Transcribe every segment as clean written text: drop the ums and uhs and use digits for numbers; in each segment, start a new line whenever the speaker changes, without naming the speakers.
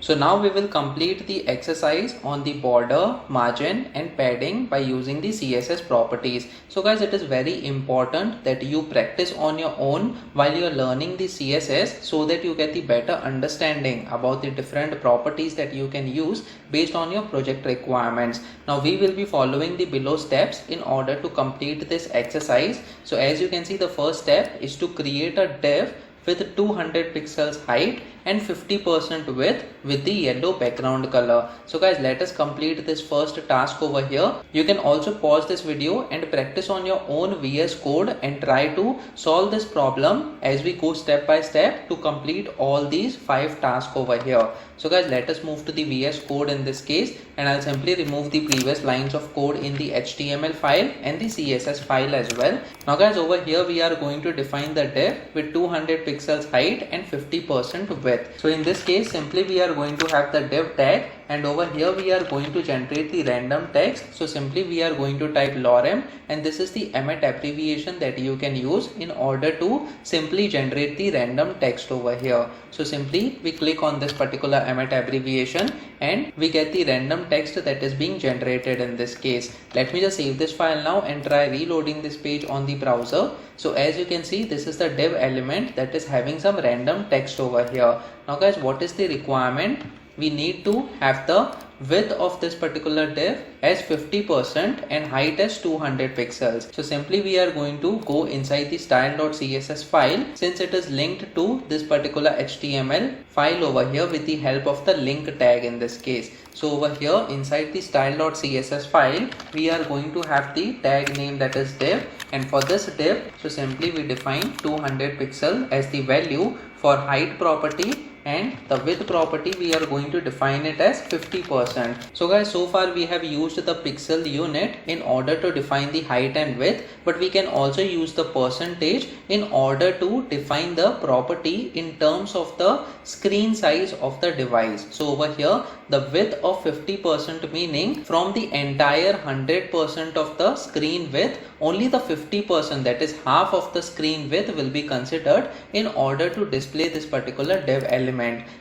So now we will complete the exercise on the border, margin and padding by using the CSS properties. So guys, it is very important that you practice on your own while you are learning the CSS so that you get the better understanding about the different properties that you can use based on your project requirements. Now we will be following the below steps in order to complete this exercise. So as you can see, the first step is to create a div with 200 pixels height and 50% width with the yellow background color. So guys, let us complete this first task over here. You can also pause this video and practice on your own VS Code and try to solve this problem as we go step by step to complete all these 5 tasks over here. So guys, let us move to the VS Code in this case, and I'll simply remove the previous lines of code in the HTML file and the CSS file as well. Now guys, over here we are going to define the div with 200 pixels height and 50% width. So in this case, simply we are going to have the div tag, and over here we are going to generate the random text. So simply we are going to type lorem, and this is the Emmet abbreviation that you can use in order to simply generate the random text over here. So simply we click on this particular Emmet abbreviation and we get the random text that is being generated in this case. Let me just save this file now and try reloading this page on the browser. So as you can see, this is the div element that is having some random text over here. Now guys, what is the requirement? We need to have the width of this particular div as 50% and height as 200 pixels. So simply we are going to go inside the style.css file, since it is linked to this particular HTML file over here with the help of the link tag in this case. So over here inside the style.css file, we are going to have the tag name that is div, and for this div, so simply we define 200 pixel as the value for height property, and the width property we are going to define it as 50%. So guys, so far we have used the pixel unit in order to define the height and width, but we can also use the percentage in order to define the property in terms of the screen size of the device. So over here the width of 50% meaning from the entire 100% of the screen width, only the 50%, that is half of the screen width, will be considered in order to display this particular div element.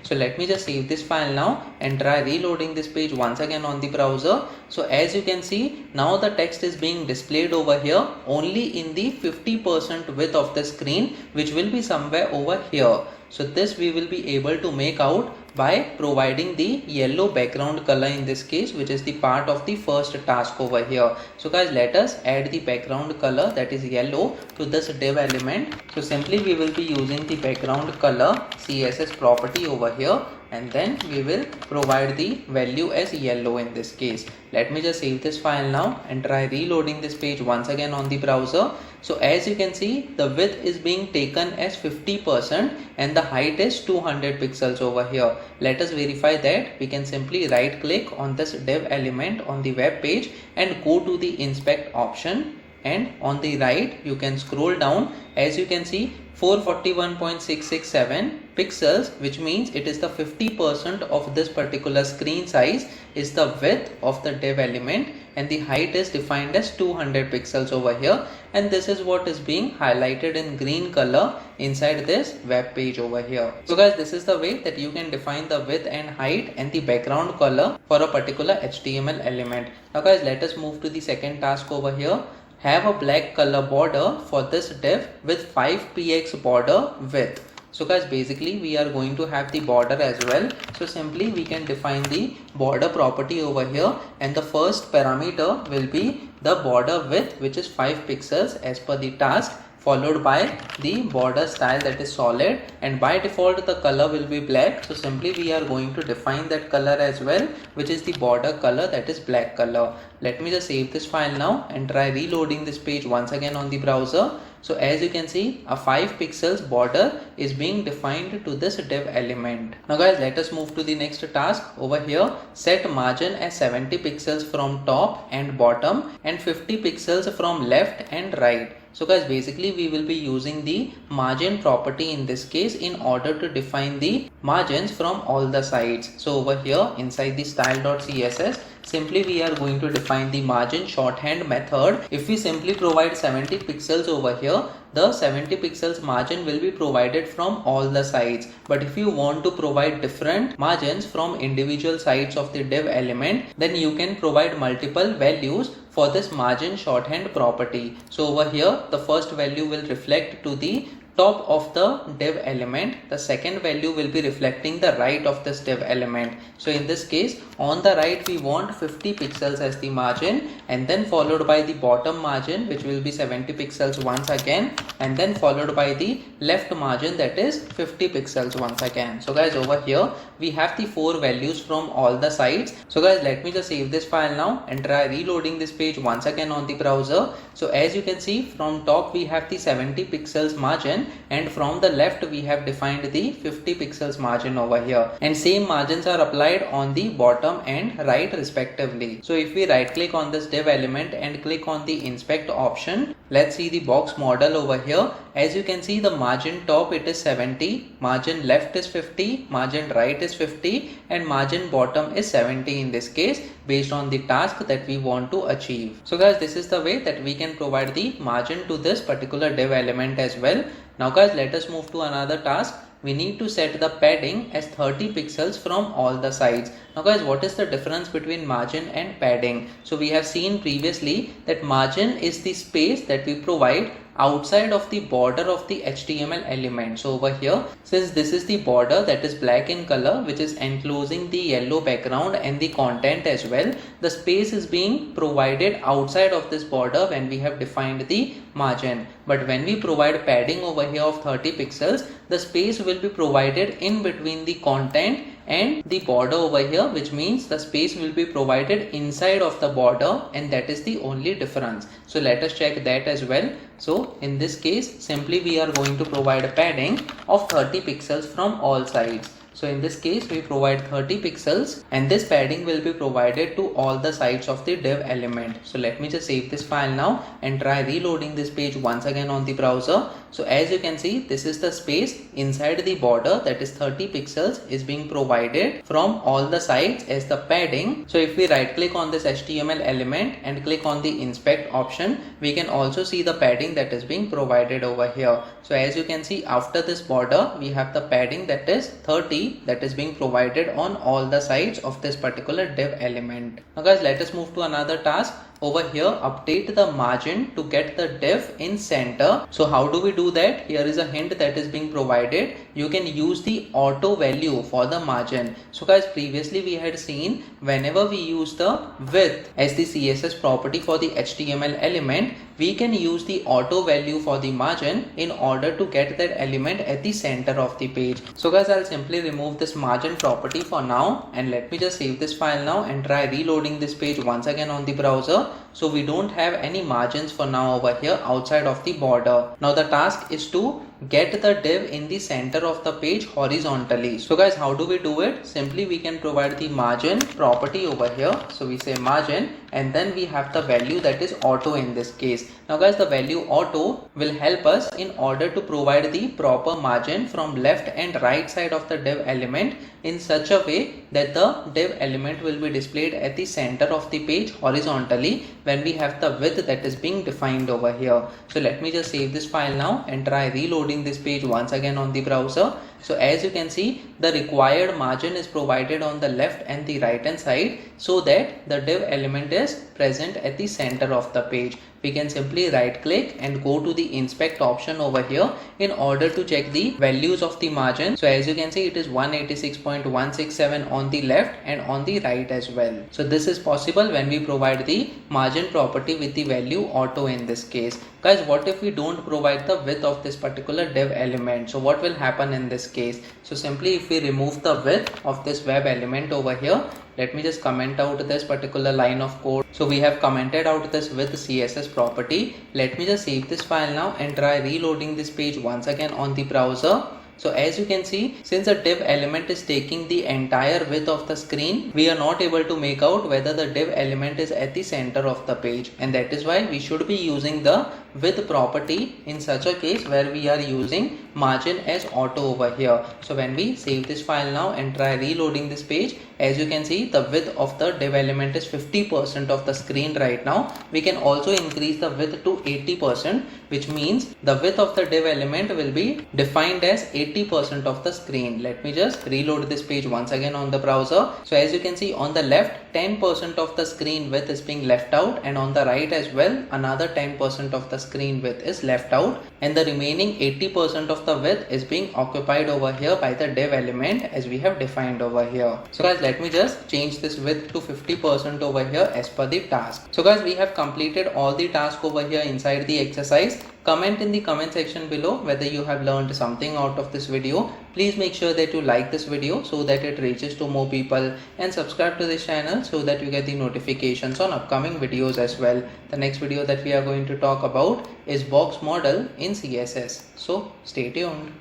So let me just save this file now and try reloading this page once again on the browser. So as you can see, now the text is being displayed over here only in the 50% width of the screen, which will be somewhere over here. So this we will be able to make out by providing the yellow background color in this case, which is the part of the first task over here. So guys, let us add the background color that is yellow to this div element. So simply we will be using the background color CSS property over here, and then we will provide the value as yellow in this case. Let me just save this file now and try reloading this page once again on the browser. So as you can see, the width is being taken as 50% and the height is 200 pixels over here. Let us verify that. We can simply right click on this div element on the web page and go to the inspect option, and on the right you can scroll down. As you can see, 441.667 pixels, which means it is the 50% of this particular screen size is the width of the div element, and the height is defined as 200 pixels over here, and this is what is being highlighted in green color inside this web page over here. So guys, this is the way that you can define the width and height and the background color for a particular HTML element. Now guys, let us move to the second task over here. Have a black color border for this div with 5px border width. So guys, basically we are going to have the border as well. So simply we can define the border property over here, and the first parameter will be the border width, which is 5 pixels as per the task, followed by the border style that is solid, and by default the color will be black. So simply we are going to define that color as well, which is the border color that is black color. Let me just save this file now and try reloading this page once again on the browser. So as you can see, a 5 pixels border is being defined to this div element. Now guys, let us move to the next task over here. Set margin as 70 pixels from top and bottom and 50 pixels from left and right. So guys, basically we will be using the margin property in this case in order to define the margins from all the sides. So over here inside the style.css, simply we are going to define the margin shorthand method. If we simply provide 70 pixels over here, the 70 pixels margin will be provided from all the sides. But if you want to provide different margins from individual sides of the div element, then you can provide multiple values for this margin shorthand property. So over here, the first value will reflect to the top of the div element. The second value will be reflecting the right of this div element. So in this case, on the right we want 50 pixels as the margin, and then followed by the bottom margin, which will be 70 pixels once again, and then followed by the left margin, that is 50 pixels once again. So guys, over here we have the 4 values from all the sides. So guys, let me just save this file now and try reloading this page once again on the browser. So as you can see, from top we have the 70 pixels margin, and from the left we have defined the 50 pixels margin over here, and same margins are applied on the bottom and right respectively. So if we right click on this div element and click on the inspect option, let's see the box model over here. As you can see, the margin top it is 70, margin left is 50, margin right is 50, and margin bottom is 70 in this case, based on the task that we want to achieve. So guys, this is the way that we can provide the margin to this particular div element as well. Now guys, let us move to another task. We need to set the padding as 30 pixels from all the sides. Now guys, what is the difference between margin and padding? So we have seen previously that margin is the space that we provide outside of the border of the HTML element. So over here, since this is the border that is black in color, which is enclosing the yellow background and the content as well, the space is being provided outside of this border when we have defined the margin. But when we provide padding over here of 30 pixels, the space will be provided in between the content and the border over here, which means the space will be provided inside of the border, and that is the only difference. So let us check that as well. So in this case, simply we are going to provide a padding of 30 pixels from all sides. So in this case, we provide 30 pixels, and this padding will be provided to all the sides of the div element. So let me just save this file now and try reloading this page once again on the browser. So as you can see, this is the space inside the border, that is 30 pixels is being provided from all the sides as the padding. So if we right click on this HTML element and click on the inspect option, we can also see the padding that is being provided over here. So as you can see, after this border, we have the padding that is 30 that is being provided on all the sides of this particular div element. Now guys, let us move to another task. Over here, update the margin to get the div in center. So how do we do that? Here is a hint that is being provided. You can use the auto value for the margin. So guys, previously we had seen whenever we use the width as the CSS property for the HTML element, we can use the auto value for the margin in order to get that element at the center of the page. So guys, I'll simply remove this margin property for now, and let me just save this file now and try reloading this page once again on the browser. So we don't have any margins for now over here outside of the border. Now the task is to get the div in the center of the page horizontally. So guys, how do we do it? Simply we can provide the margin property over here. So we say margin, and then we have the value that is auto in this case. Now guys, the value auto will help us in order to provide the proper margin from left and right side of the div element in such a way that the div element will be displayed at the center of the page horizontally when we have the width that is being defined over here. So let me just save this file now and try reloading this page once again on the browser. So as you can see, the required margin is provided on the left and the right hand side so that the div element is present at the center of the page. We can simply right click and go to the inspect option over here in order to check the values of the margin. So as you can see, it is 186.167 on the left and on the right as well. So this is possible when we provide the margin property with the value auto in this case. Guys, what if we don't provide the width of this particular div element? So what will happen in this case? So simply if we remove the width of this web element over here, let me just comment out this particular line of code. So we have commented out this with CSS property. Let me just save this file now and try reloading this page once again on the browser. So as you can see, since a div element is taking the entire width of the screen, we are not able to make out whether the div element is at the center of the page, and that is why we should be using the width property in such a case where we are using margin as auto over here. So when we save this file now and try reloading this page, as you can see, the width of the div element is 50% of the screen right now. We can also increase the width to 80%, which means the width of the div element will be defined as 80% of the screen. Let me just reload this page once again on the browser. So as you can see on the left, 10% of the screen width is being left out, and on the right as well, another 10% of the screen width is left out, and the remaining 80% of the width is being occupied over here by the div element as we have defined over here. So guys, let me just change this width to 50% over here as per the task. So guys, we have completed all the tasks over here inside the exercise. Comment in the comment section below whether you have learned something out of this video. Please make sure that you like this video so that it reaches to more people, and subscribe to this channel so that you get the notifications on upcoming videos as well. The next video that we are going to talk about is box model in CSS. So stay tuned.